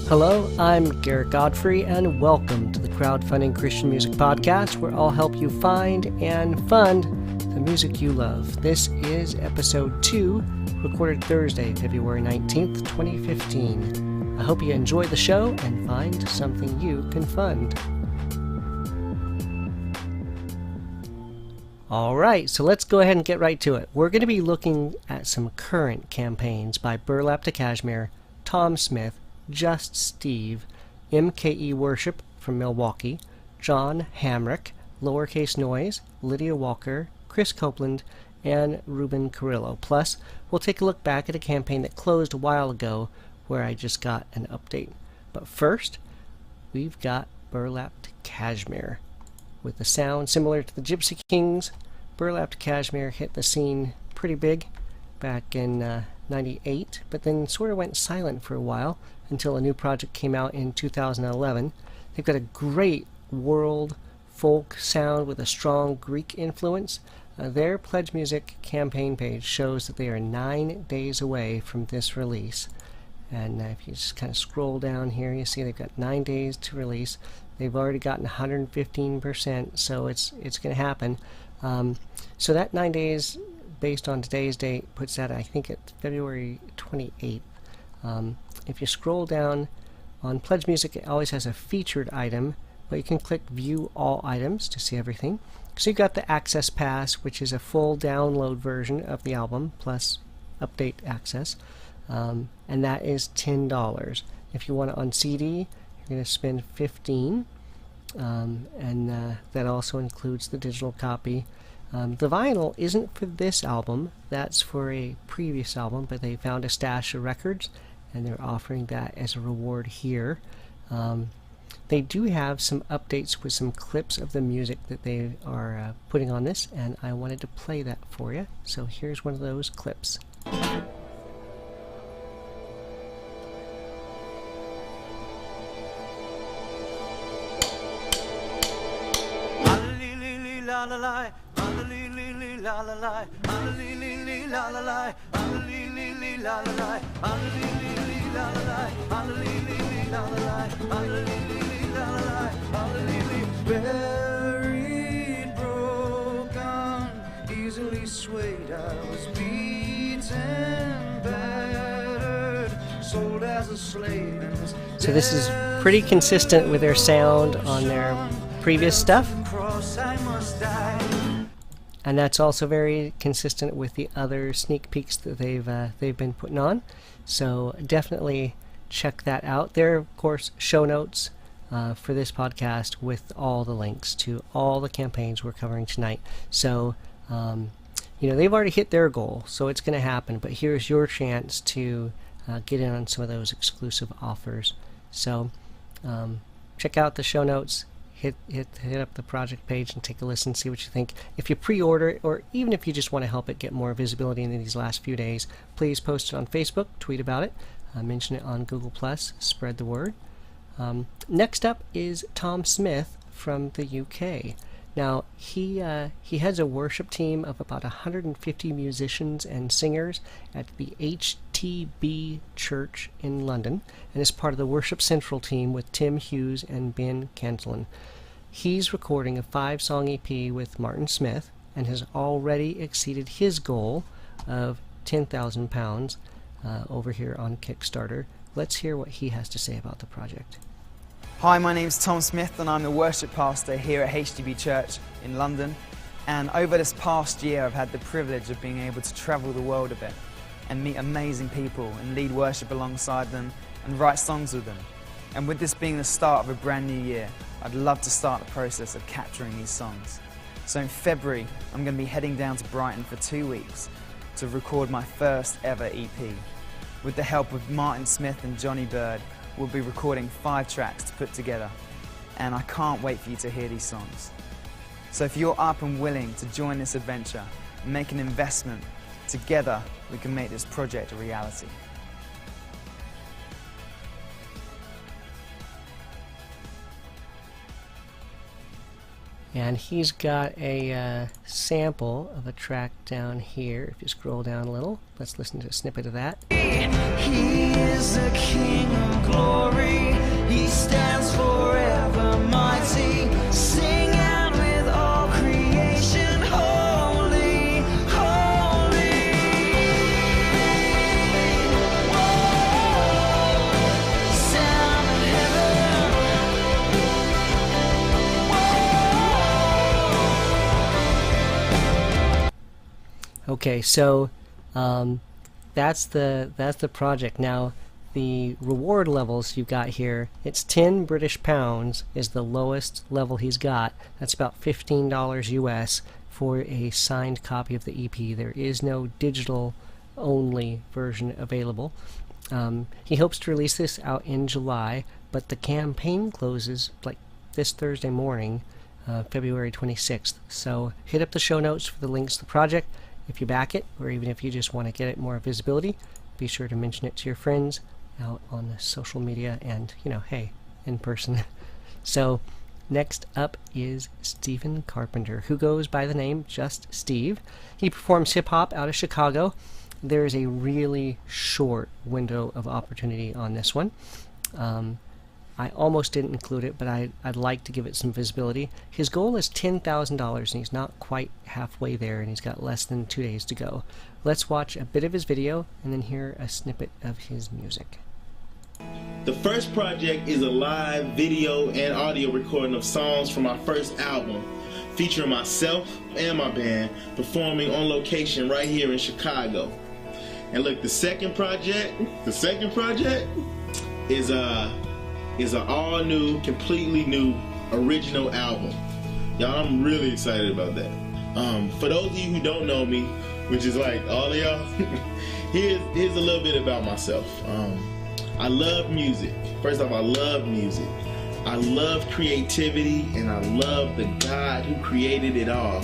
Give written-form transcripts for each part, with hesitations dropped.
Hello, I'm Garrett Godfrey, and welcome to the Crowdfunding Christian Music Podcast, where I'll help you find and fund the music you love. This is episode 2, recorded Thursday, February 19th, 2015. I hope you enjoy the show and find something you can fund. Alright, so let's go ahead and get right to it. We're going to be looking at some current campaigns by Burlap to Cashmere, Tom Smith, Just Steve, MKE Worship from Milwaukee, John Hamrick, Lowercase Noises, Lydia Walker, Chris Copeland, and Ruben Carrillo. Plus, we'll take a look back at a campaign that closed a while ago where I just got an update. But first, we've got Burlap to Cashmere. With a sound similar to the Gypsy Kings, Burlap to Cashmere hit the scene pretty big back in 98, but then sort of went silent for a while until a new project came out in 2011. They've got a great world folk sound with a strong Greek influence. Their Pledge Music campaign page shows that they are 9 days away from this release. And if you just kind of scroll down here, you see they've got 9 days to release. They've already gotten 115%, so it's going to happen. So that 9 days, based on today's date, puts that, I think, at February 28th. If you scroll down on Pledge Music, it always has a featured item, but you can click View All Items to see everything. So you've got the Access Pass, which is a full download version of the album, plus update access, and that is $10. If you want it on CD, you're going to spend $15, and that also includes the digital copy. The vinyl isn't for this album, that's for a previous album, but they found a stash of records and they're offering that as a reward here. They do have some updates with some clips of the music that they are putting on this, and I wanted to play that for you. So here's one of those clips. Buried, broken, easily swayed. I was beaten, battered, sold as a slave. So this is pretty consistent with their sound on their previous stuff. And that's also very consistent with the other sneak peeks that they've been putting on. So definitely check that out. There are, of course, show notes for this podcast with all the links to all the campaigns we're covering tonight. So, they've already hit their goal, so it's going to happen. But here's your chance to get in on some of those exclusive offers. So check out the show notes. Hit up the project page and take a listen, see what you think. If you pre-order it, or even if you just want to help it get more visibility in these last few days, please post it on Facebook, tweet about it, mention it on Google+, spread the word. Next up is Tom Smith from the UK. Now, he has a worship team of about 150 musicians and singers at the HTB Church in London, and is part of the Worship Central team with Tim Hughes and Ben Cantillon. He's recording a 5-song EP with Martin Smith, and has already exceeded his goal of £10,000 over here on Kickstarter. Let's hear what he has to say about the project. Hi, my name's Tom Smith and I'm the worship pastor here at HTB Church in London. And over this past year I've had the privilege of being able to travel the world a bit and meet amazing people and lead worship alongside them and write songs with them. And with this being the start of a brand new year, I'd love to start the process of capturing these songs. So in February I'm going to be heading down to Brighton for 2 weeks to record my first ever EP. With the help of Martin Smith and Johnny Bird, we'll be recording 5 tracks to put together, and I can't wait for you to hear these songs. So if you're up and willing to join this adventure and make an investment, together we can make this project a reality. And he's got a sample of a track down here. If you scroll down a little, let's listen to a snippet of that. He is the King of glory. Okay, so that's the project. Now, the reward levels you've got here, it's 10 British pounds is the lowest level he's got. That's about $15 US for a signed copy of the EP. There is no digital only version available. He hopes to release this out in July, but the campaign closes like this Thursday morning, February 26th. So hit up the show notes for the links to the project. If you back it, or even if you just want to get it more visibility, be sure to mention it to your friends out on the social media and, hey, in person. So next up is Stephen Carpenter, who goes by the name Just Steve. He performs hip-hop out of Chicago. There is a really short window of opportunity on this one. I almost didn't include it, but I'd like to give it some visibility. His goal is $10,000, and he's not quite halfway there, and he's got less than 2 days to go. Let's watch a bit of his video and then hear a snippet of his music. The first project is a live video and audio recording of songs from my first album, featuring myself and my band performing on location right here in Chicago. And look, the second project is an all new, completely new, original album. Y'all, I'm really excited about that. For those of you who don't know me, which is like all of y'all, here's a little bit about myself. I love music. First off, I love music. I love creativity, and I love the God who created it all.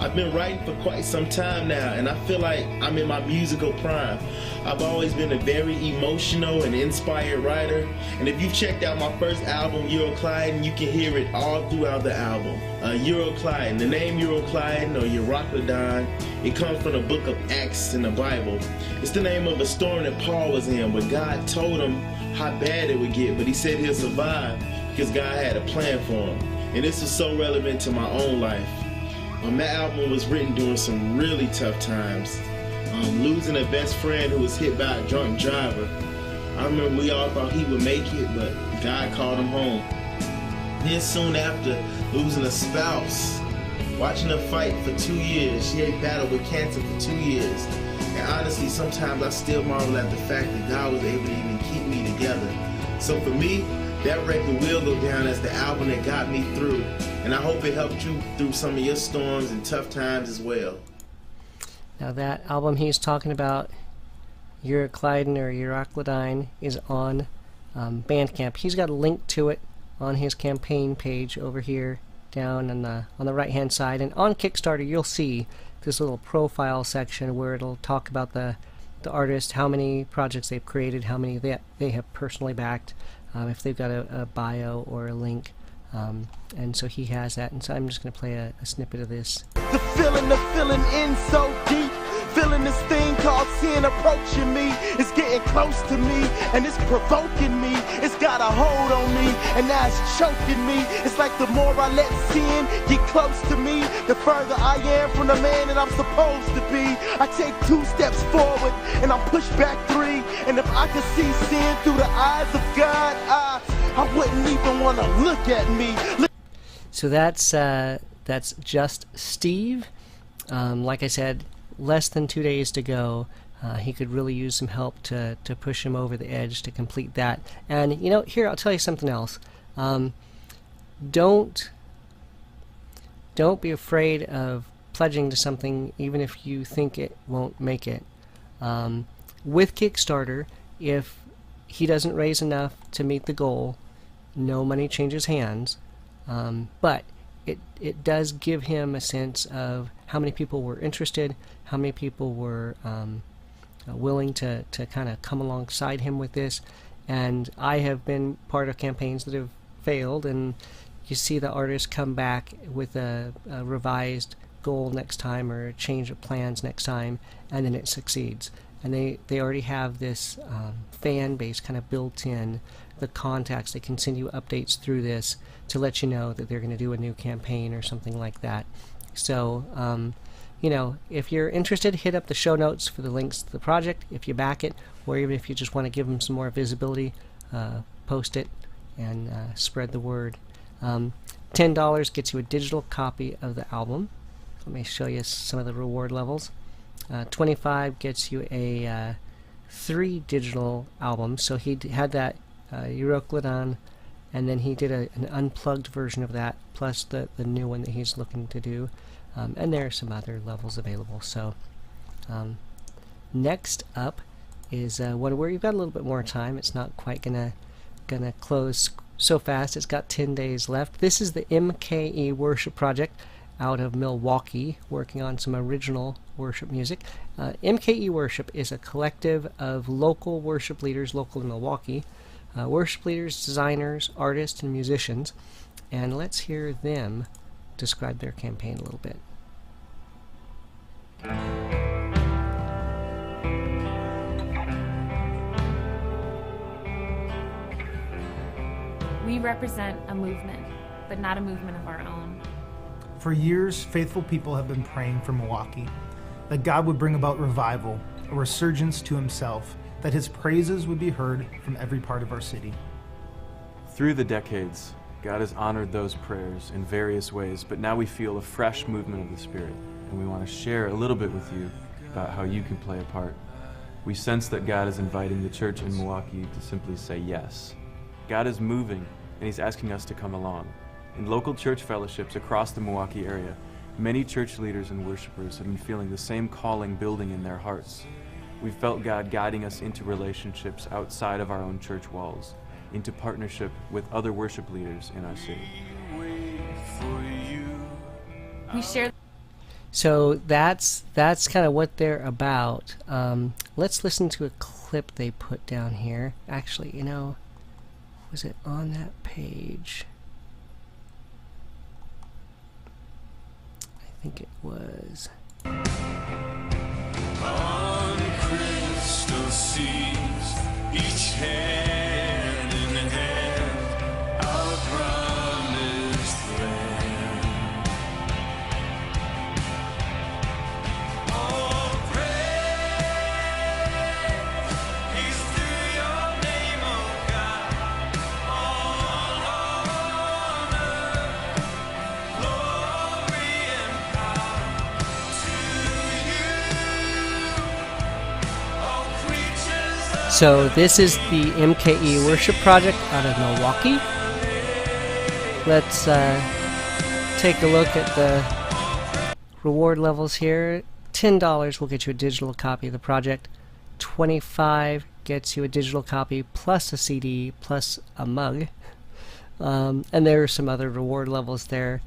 I've been writing for quite some time now, and I feel like I'm in my musical prime. I've always been a very emotional and inspired writer, and if you've checked out my first album, Euroclydon, you can hear it all throughout the album. Euroclydon, the name Euroclydon or Euroclydon, it comes from the book of Acts in the Bible. It's the name of a storm that Paul was in, but God told him how bad it would get, but he said he'll survive because God had a plan for him. And this was so relevant to my own life. My album was written during some really tough times. Losing a best friend who was hit by a drunk driver. I remember we all thought he would make it, but God called him home. Then soon after, losing a spouse. Watching her fight for 2 years. She had battled with cancer for 2 years. And honestly, sometimes I still marvel at the fact that God was able to even keep me together. So for me, that record will go down as the album that got me through. And I hope it helped you through some of your storms and tough times as well. Now that album he's talking about, Euroclydon or Euroclydon, is on Bandcamp. He's got a link to it on his campaign page over here down on the right hand side, and on Kickstarter you'll see this little profile section where it'll talk about the artist, how many projects they've created, how many they have personally backed, if they've got a bio or a link, and so he has that, and so I'm just going to play a snippet of this. The feeling in so deep. Feeling this thing called sin approaching me. It's getting close to me, and it's provoking me. It's got a hold on me, and now it's choking me. It's like the more I let sin get close to me, the further I am from the man that I'm supposed to be. I take 2 steps forward, and I'm pushed back 3. And if I could see sin through the eyes of God, I wouldn't even want to look at me. So that's Just Steve. Like I said, less than 2 days to go. He could really use some help to push him over the edge to complete that. And here, I'll tell you something else. Don't be afraid of pledging to something even if you think it won't make it. With Kickstarter, if he doesn't raise enough to meet the goal, no money changes hands. But it does give him a sense of how many people were interested, how many people were willing to kind of come alongside him with this. And I have been part of campaigns that have failed, and you see the artist come back with a revised goal next time or a change of plans next time, and then it succeeds. And they already have this fan base kind of built in, the contacts. They can send you updates through this to let you know that they're going to do a new campaign or something like that. So, if you're interested, hit up the show notes for the links to the project if you back it, or even if you just want to give them some more visibility, post it and spread the word. $10 gets you a digital copy of the album. Let me show you some of the reward levels. 25 gets you a 3 digital albums. So he had that Euroclidon, and then he did an unplugged version of that, plus the new one that he's looking to do. And there are some other levels available. So next up is one where you've got a little bit more time. It's not quite gonna close so fast. It's got 10 days left. This is the MKE Worship project out of Milwaukee, working on some original worship music. MKE Worship is a collective of local worship leaders, local in Milwaukee, worship leaders, designers, artists, and musicians. And let's hear them describe their campaign a little bit. We represent a movement, but not a movement of our own. For years, faithful people have been praying for Milwaukee, that God would bring about revival, a resurgence to himself, that his praises would be heard from every part of our city. Through the decades, God has honored those prayers in various ways, but now we feel a fresh movement of the Spirit, and we want to share a little bit with you about how you can play a part. We sense that God is inviting the church in Milwaukee to simply say yes. God is moving, and he's asking us to come along. In local church fellowships across the Milwaukee area, many church leaders and worshipers have been feeling the same calling building in their hearts. We felt God guiding us into relationships outside of our own church walls, into partnership with other worship leaders in our city. We share. So that's kind of what they're about. Let's listen to a clip they put down here. Actually, was it on that page? I think it was. On crystal seas, each hand in hand, our promised land. All praise to your name, O God. All honor, glory, and power to you. All creatures of So this is the MKE Worship project out of Milwaukee. Let's take a look at the reward levels here. $10 will get you a digital copy of the project. $25 gets you a digital copy plus a CD plus a mug. And there are some other reward levels there.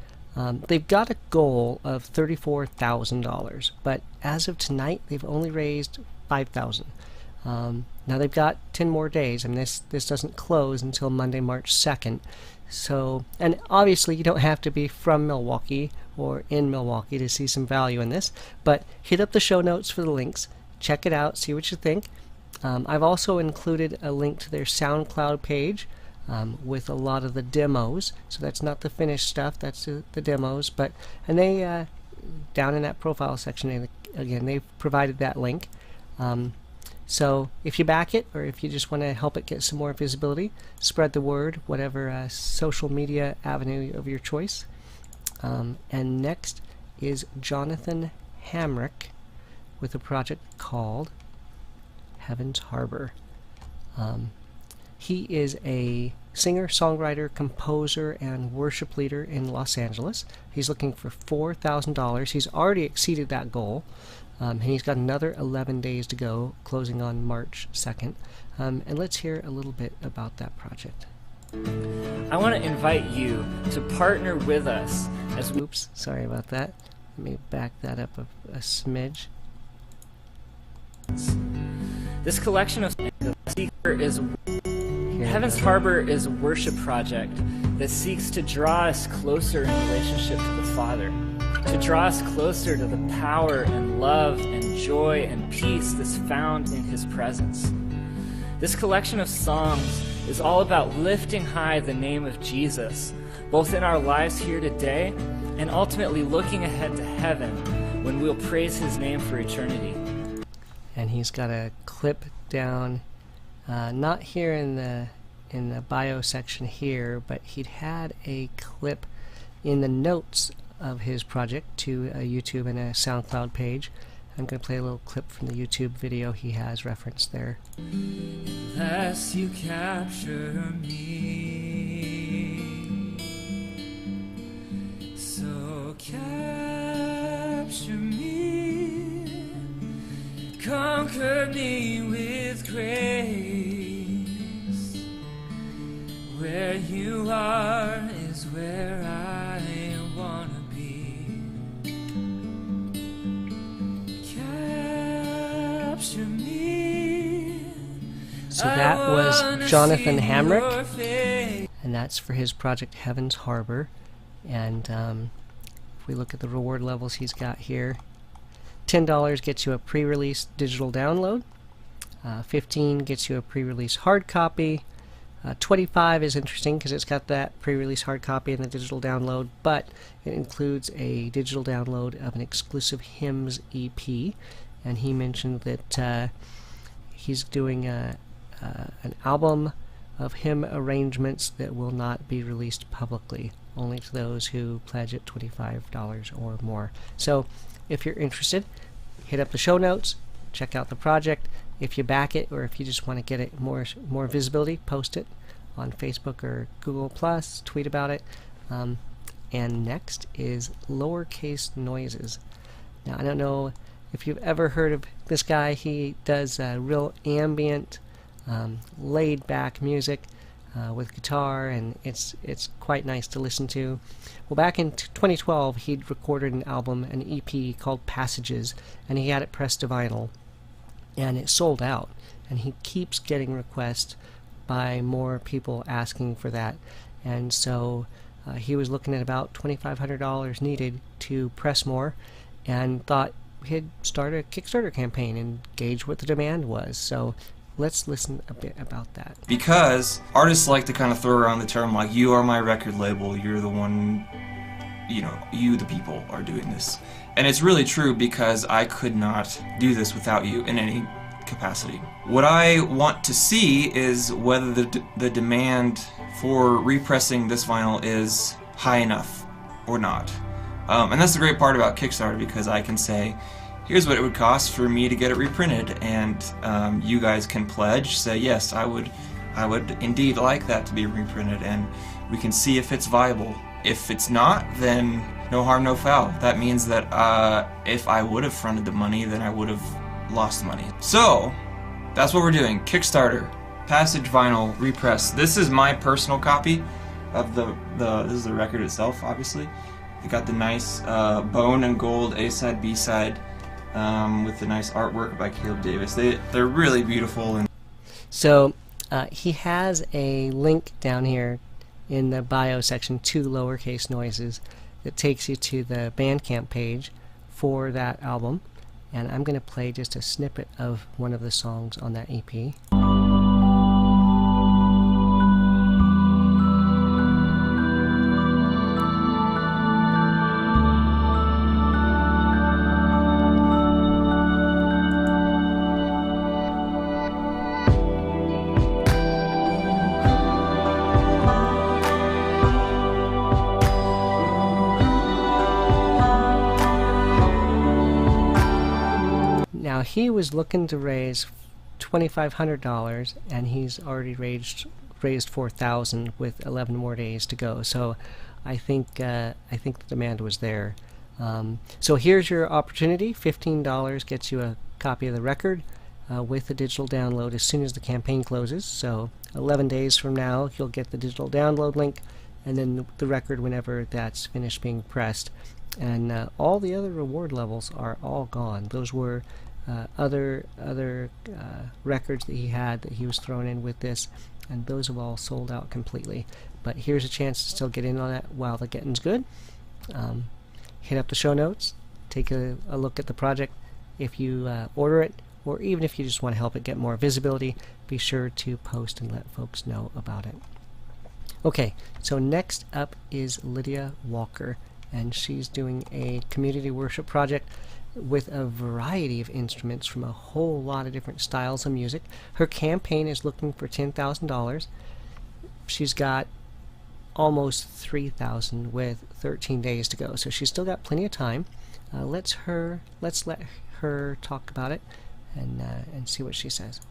They've got a goal of $34,000, but as of tonight, they've only raised $5,000. Now they've got 10 more days. I mean, this doesn't close until Monday, March 2nd. So, and obviously you don't have to be from Milwaukee or in Milwaukee to see some value in this, but hit up the show notes for the links, check it out, see what you think. I've also included a link to their SoundCloud page with a lot of the demos. So that's not the finished stuff, that's the demos. And they, down in that profile section, again, they've provided that link. So if you back it, or if you just want to help it get some more visibility, spread the word, whatever social media avenue of your choice. And next is Jonathan Hamrick with a project called Heaven's Harbor. He is a singer, songwriter, composer, and worship leader in Los Angeles. He's looking for $4,000. He's already exceeded that goal. And he's got another 11 days to go, closing on March 2nd. And let's hear a little bit about that project. I want to invite you to partner with us as we... Oops, sorry about that. Let me back that up a smidge. This collection of Heaven's Harbor is a worship project that seeks to draw us closer in relationship to the Father, to draw us closer to the power and love and joy and peace that's found in His presence. This collection of songs is all about lifting high the name of Jesus, both in our lives here today and ultimately looking ahead to heaven when we'll praise His name for eternity. And he's got a clip down, not here in the bio section here, but he'd had a clip in the notes of his project to a YouTube and a SoundCloud page. I'm going to play a little clip from the YouTube video he has referenced there. Unless you capture me, so capture me, conquer me with grace. Where you are is where I wanna be. Capture me. So that was Jonathan Hamrick, and that's for his project Heaven's Harbor. And if we look at the reward levels he's got here, $10 gets you a pre-release digital download, $15 gets you a pre-release hard copy, $25 is interesting because it's got that pre-release hard copy and the digital download, but it includes a digital download of an exclusive hymns EP, and he mentioned that he's doing an album of hymn arrangements that will not be released publicly, only to those who pledge at $25 or more. So if you're interested, hit up the show notes, check out the project. If you back it, or if you just want to get it more visibility, post it on Facebook or Google+, tweet about it. And next is Lowercase Noises. Now, I don't know if you've ever heard of this guy. He does real ambient, laid-back music with guitar, and it's quite nice to listen to. Well, back in 2012, he'd recorded an album, an EP called Passages, and he had it pressed to vinyl, and it sold out. And he keeps getting requests by more people asking for that, and so he was looking at about $2,500 needed to press more, and thought he'd start a Kickstarter campaign and gauge what the demand was. So let's listen a bit about that. Because artists like to kind of throw around the term like, you are my record label, you're the one, you know, you the people are doing this. And it's really true, because I could not do this without you in any capacity. What I want to see is whether the demand for repressing this vinyl is high enough or not. And that's the great part about Kickstarter, because I can say, here's what it would cost for me to get it reprinted, and you guys can pledge, say, yes, I would indeed like that to be reprinted, and we can see if it's viable. If it's not, then no harm, no foul. That means that if I would have fronted the money, then I would have lost money. So that's what we're doing. Kickstarter, Passage vinyl repress. This is my personal copy of this is the record itself, obviously. It got the nice bone and gold A-side, B-side, with the nice artwork by Caleb Davis. They're really beautiful. And so he has a link down here in the bio section to Lowercase Noises that takes you to the Bandcamp page for that album, and I'm going to play just a snippet of one of the songs on that EP. Now, he was looking to raise $2,500, and he's already raised $4,000 with 11 more days to go. So I think the demand was there. So here's your opportunity. $15 gets you a copy of the record with the digital download as soon as the campaign closes. So 11 days from now, you'll get the digital download link, and then the record whenever that's finished being pressed. And all the other reward levels are all gone. Those were other records that he had that he was thrown in with this, and those have all sold out completely. But here's a chance to still get in on that while the getting's good. Hit up the show notes, take a look at the project. If you order it, or even if you just want to help it get more visibility, be sure to post and let folks know about it. Okay, so next up is Lydia Walker, and she's doing a community worship project with a variety of instruments from a whole lot of different styles of music. Her campaign is looking for $10,000. She's got almost $3,000 with 13 days to go, so she's still got plenty of time. Let's let her talk about it and see what she says.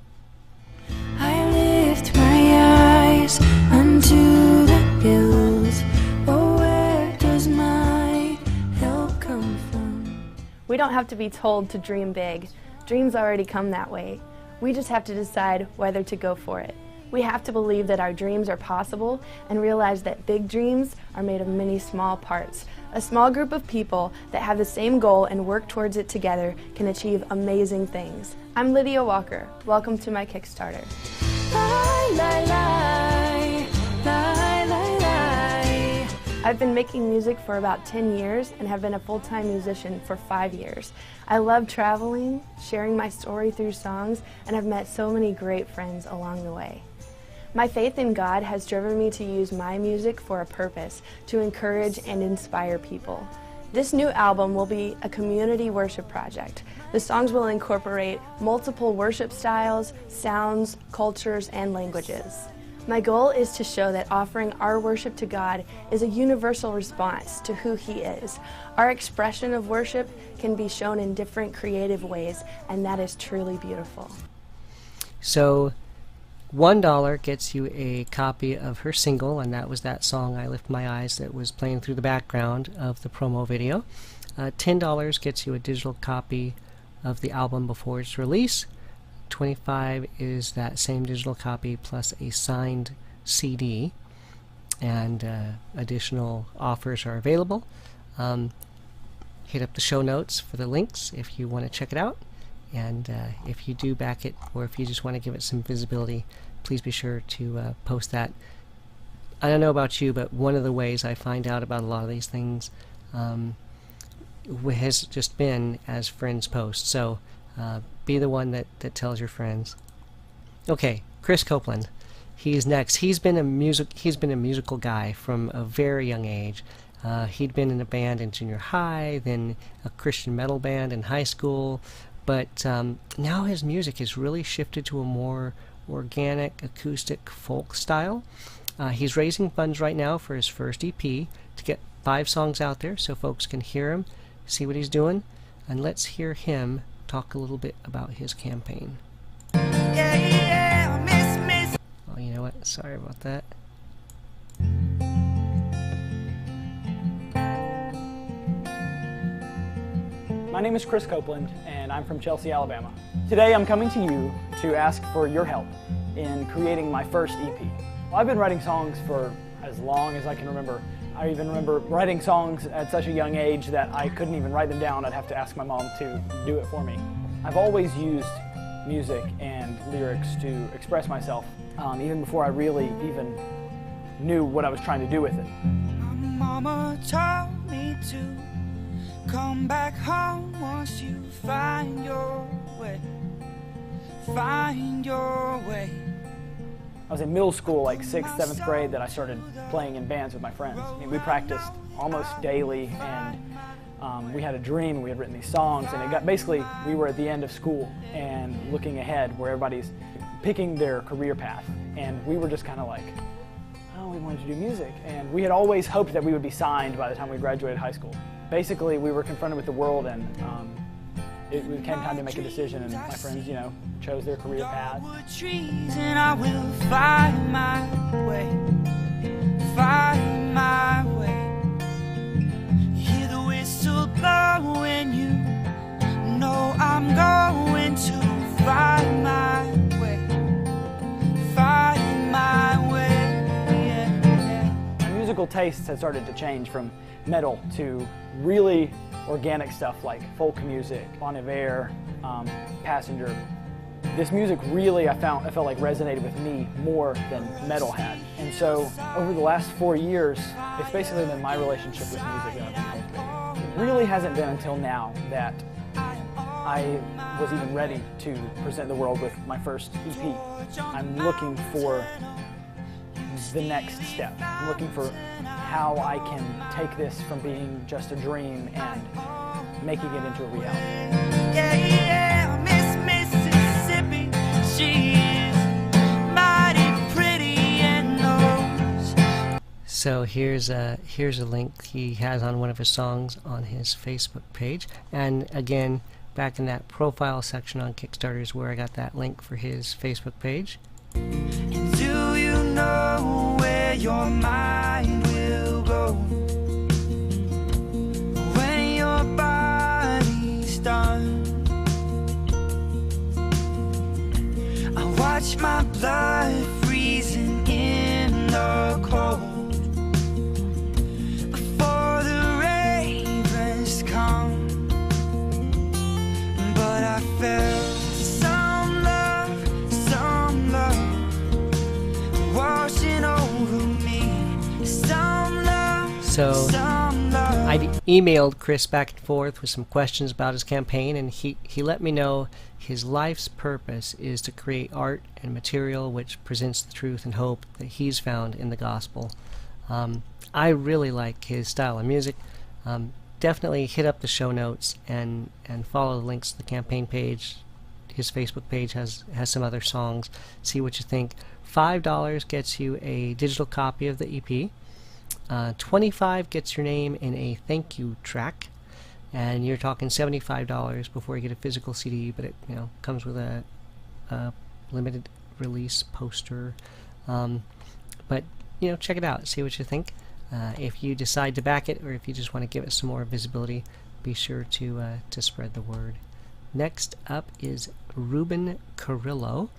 I lift my eyes unto the hills. Oh, where does my help come from? We don't have to be told to dream big. Dreams already come that way. We just have to decide whether to go for it. We have to believe that our dreams are possible and realize that big dreams are made of many small parts. A small group of people that have the same goal and work towards it together can achieve amazing things. I'm Lydia Walker. Welcome to my Kickstarter. I've been making music for about 10 years and have been a full-time musician for 5 years. I love traveling, sharing my story through songs, and I've met so many great friends along the way. My faith in God has driven me to use my music for a purpose, to encourage and inspire people. This new album will be a community worship project. The songs will incorporate multiple worship styles, sounds, cultures, and languages. My goal is to show that offering our worship to God is a universal response to who He is. Our expression of worship can be shown in different creative ways, and that is truly beautiful. So $1 gets you a copy of her single, and that was that song, I Lift My Eyes, that was playing through the background of the promo video. $10 gets you a digital copy of the album before its release. $25 is that same digital copy plus a signed CD, and additional offers are available. Hit up the show notes for the links if you want to check it out, and if you do back it, or if you just want to give it some visibility, please be sure to post that. I don't know about you, but one of the ways I find out about a lot of these things has just been as friends post, so be the one that tells your friends. Okay, Chris Copeland, he's next. He's been a musical guy from a very young age. He'd been in a band in junior high, then a Christian metal band in high school, but now his music has really shifted to a more organic, acoustic folk style. He's raising funds right now for his first EP to get 5 songs out there so folks can hear him, see what he's doing, and let's hear him talk a little bit about his campaign. Oh, you know what? Sorry about that. My name is Chris Copeland, and I'm from Chelsea, Alabama. Today I'm coming to you to ask for your help in creating my first EP. Well, I've been writing songs for as long as I can remember. I even remember writing songs at such a young age that I couldn't even write them down. I'd have to ask my mom to do it for me. I've always used music and lyrics to express myself, even before I really even knew what I was trying to do with it. Mama told me to come back home once you find your way. Find your way. I was in middle school, like 6th, 7th grade, that I started playing in bands with my friends. I mean, we practiced almost daily, and we had a dream. We had written these songs, and it got basically, we were at the end of school and looking ahead where everybody's picking their career path, and we were just kind of like, oh, we wanted to do music, and we had always hoped that we would be signed by the time we graduated high school. Basically, we were confronted with the world, and it came time to make a decision, and my friends, chose their career path. And I will find my way, find my way. Hear the whistle blow when you know I'm going to find my way, find my way. My musical tastes had started to change from metal to really organic stuff like folk music, Bon Iver, Passenger. This music really, I felt like resonated with me more than metal had. And so over the last 4 years, it's basically been my relationship with music that I've been cultivating. It really hasn't been until now that I was even ready to present the world with my first EP. I'm looking for the next step. I'm looking for how I can take this from being just a dream and making it into a reality. Miss Mississippi, she is mighty pretty and knows. So here's a link he has on one of his songs on his Facebook page, and again, back in that profile section on Kickstarter is where I got that link for his Facebook page. And do you know where your mind will go when your body's done? I watch my blood freezing in the cold before the ravens come, but I felt some love washing over me, some love. So I emailed Chris back and forth with some questions about his campaign, and he let me know his life's purpose is to create art and material which presents the truth and hope that he's found in the gospel. I really like his style of music. Definitely hit up the show notes and follow the links to the campaign page. His Facebook page has some other songs. See what you think. $5 gets you a digital copy of the EP. $25 gets your name in a thank you track, and you're talking $75 before you get a physical CD. But it comes with a limited release poster. But check it out. See what you think. If you decide to back it, or if you just want to give it some more visibility, be sure to spread the word. Next up is Ruben Carrillo,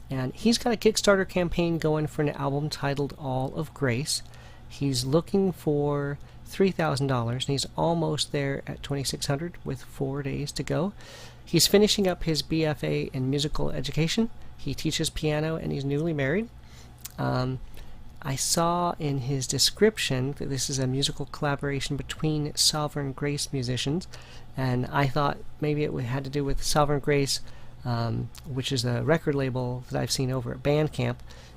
and he's got a Kickstarter campaign going for an album titled All of Grace. He's looking for $3,000, and he's almost there at $2,600 with 4 days to go. He's finishing up his BFA in musical education. He teaches piano, and he's newly married. I saw in his description that this is a musical collaboration between Sovereign Grace musicians, and I thought maybe it had to do with Sovereign Grace, which is a record label that I've seen over at Bandcamp,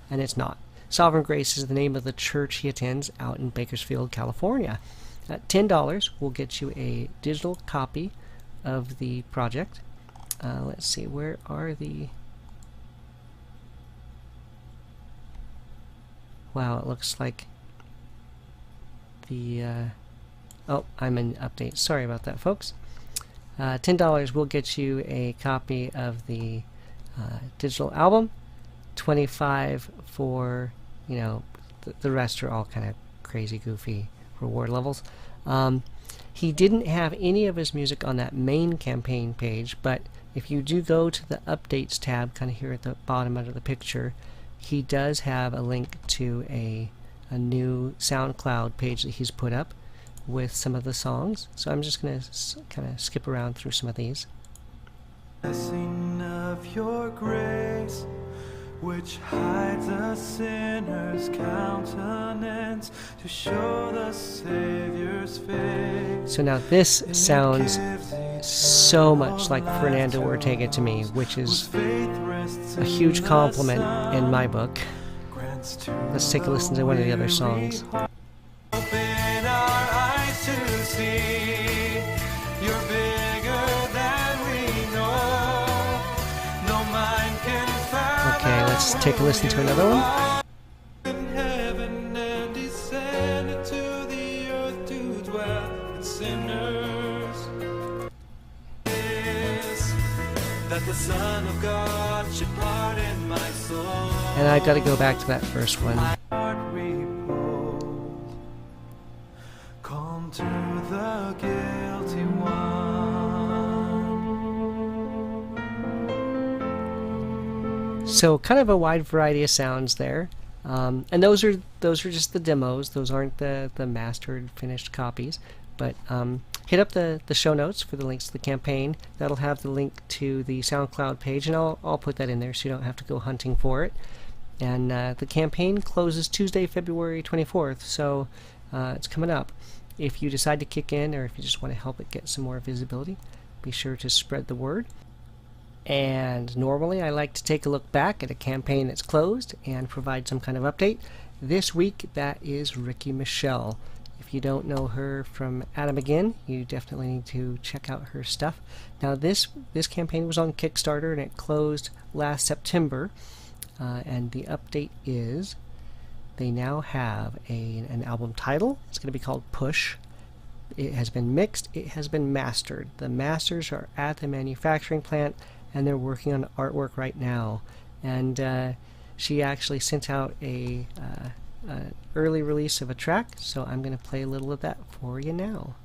and it's not. Sovereign Grace is the name of the church he attends out in Bakersfield, California. At $10 will get you a digital copy of the project. Let's see, where are the... Wow, it looks like the... Oh, I'm in update. Sorry about that, folks. $10 will get you a copy of the digital album. $25 for, the rest are all kind of crazy, goofy reward levels. He didn't have any of his music on that main campaign page, but if you do go to the updates tab, kind of here at the bottom under the picture, he does have a link to a new SoundCloud page that he's put up with some of the songs. So I'm just going to kind of skip around through some of these. Blessing of your grace, which hides a sinner's countenance to show the Savior's face. So now this sounds so much like Fernando Ortega to me, which is a huge compliment in my book. Let's take a listen to one of the other songs. Open our eyes to see you're bigger than we know. No mind can fathom. Okay, let's take a listen to another one. In heaven and descended to the earth to dwell with sinners. That the Son of God should pardon my soul. And I got to go back to that first one. Come to the guilty one. So kind of a wide variety of sounds there, and those are just the demos. Those aren't the mastered, finished copies. But hit up the show notes for the links to the campaign. That'll have the link to the SoundCloud page, and I'll put that in there so you don't have to go hunting for it. And the campaign closes Tuesday, February 24th, so it's coming up. If you decide to kick in, or if you just want to help it get some more visibility, be sure to spread the word. And normally I like to take a look back at a campaign that's closed and provide some kind of update. This week that is Riki Michele. If you don't know her from Adam Again, you definitely need to check out her stuff. Now this campaign was on Kickstarter and it closed last September, and the update is they now have an album title. It's going to be called Push. It has been mixed. It has been mastered. The masters are at the manufacturing plant, and they're working on artwork right now. And she actually sent out a early release of a track, so I'm going to play a little of that for you now.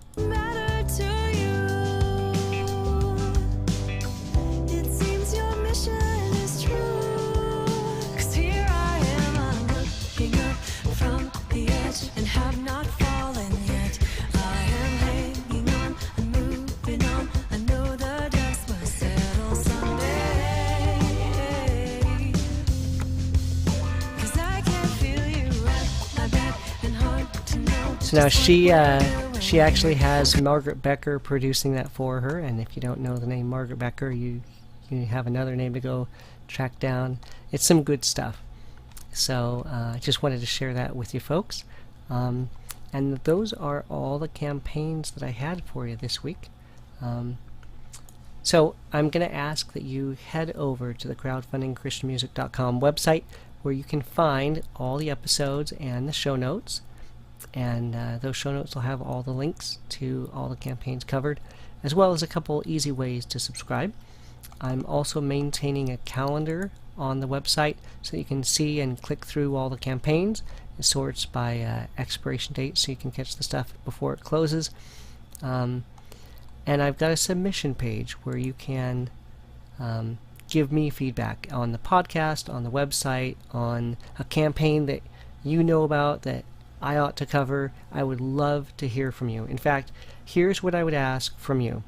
And have not fallen yet. I am hanging on and moving on. I know the dust must settle someday. 'Cause I can feel you at my back and hard to know. So now she actually has Margaret Becker producing that for her, and if you don't know the name Margaret Becker, you have another name to go track down. It's some good stuff. So I just wanted to share that with you folks. And those are all the campaigns that I had for you this week. So I'm going to ask that you head over to the crowdfundingchristianmusic.com website, where you can find all the episodes and the show notes. And those show notes will have all the links to all the campaigns covered, as well as a couple easy ways to subscribe. I'm also maintaining a calendar on the website so that you can see and click through all the campaigns. It sorts by expiration date so you can catch the stuff before it closes. And I've got a submission page where you can give me feedback on the podcast, on the website, on a campaign that you know about that I ought to cover. I would love to hear from you. In fact, here's what I would ask from you.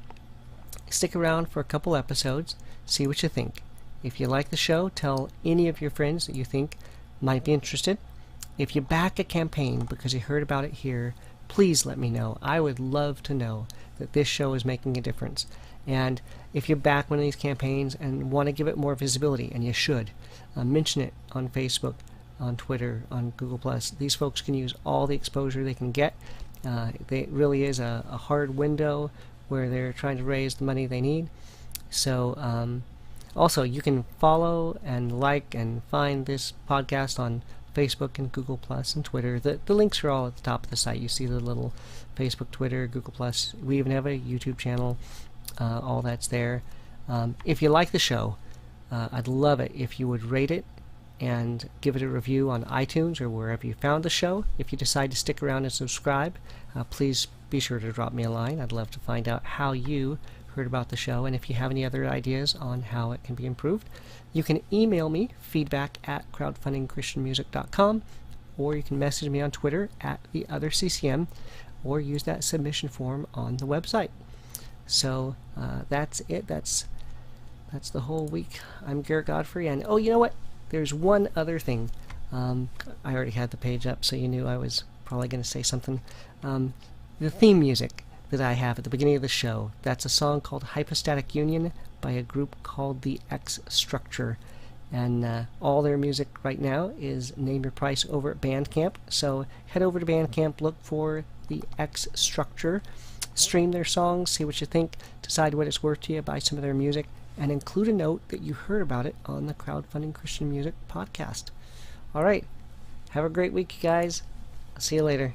Stick around for a couple episodes, see what you think. If you like the show, tell any of your friends that you think might be interested. If you back a campaign because you heard about it here, please let me know. I would love to know that this show is making a difference. And if you back one of these campaigns and want to give it more visibility, and you should, mention it on Facebook, on Twitter, on Google+. These folks can use all the exposure they can get. It really is a hard window where they're trying to raise the money they need. So also, you can follow and like and find this podcast on Facebook and Google Plus and Twitter. The links are all at the top of the site. You see the little Facebook, Twitter, Google Plus. We even have a YouTube channel. All that's there. If you like the show, I'd love it if you would rate it and give it a review on iTunes or wherever you found the show. If you decide to stick around and subscribe, please be sure to drop me a line. I'd love to find out how you heard about the show, and if you have any other ideas on how it can be improved, you can email me, feedback@crowdfundingchristianmusic.com, or you can message me on Twitter @theotherccm, or use that submission form on the website. So that's it. That's the whole week. I'm Garrett Godfrey, and oh, you know what? There's one other thing. I already had the page up, so you knew I was probably going to say something. The theme music that I have at the beginning of the show, that's a song called Hypostatic Union by a group called the X Structure. And all their music right now is Name Your Price over at Bandcamp. So head over to Bandcamp, look for the X Structure, stream their songs, see what you think, decide what it's worth to you, buy some of their music, and include a note that you heard about it on the Crowdfunding Christian Music podcast. All right. Have a great week, you guys. I'll see you later.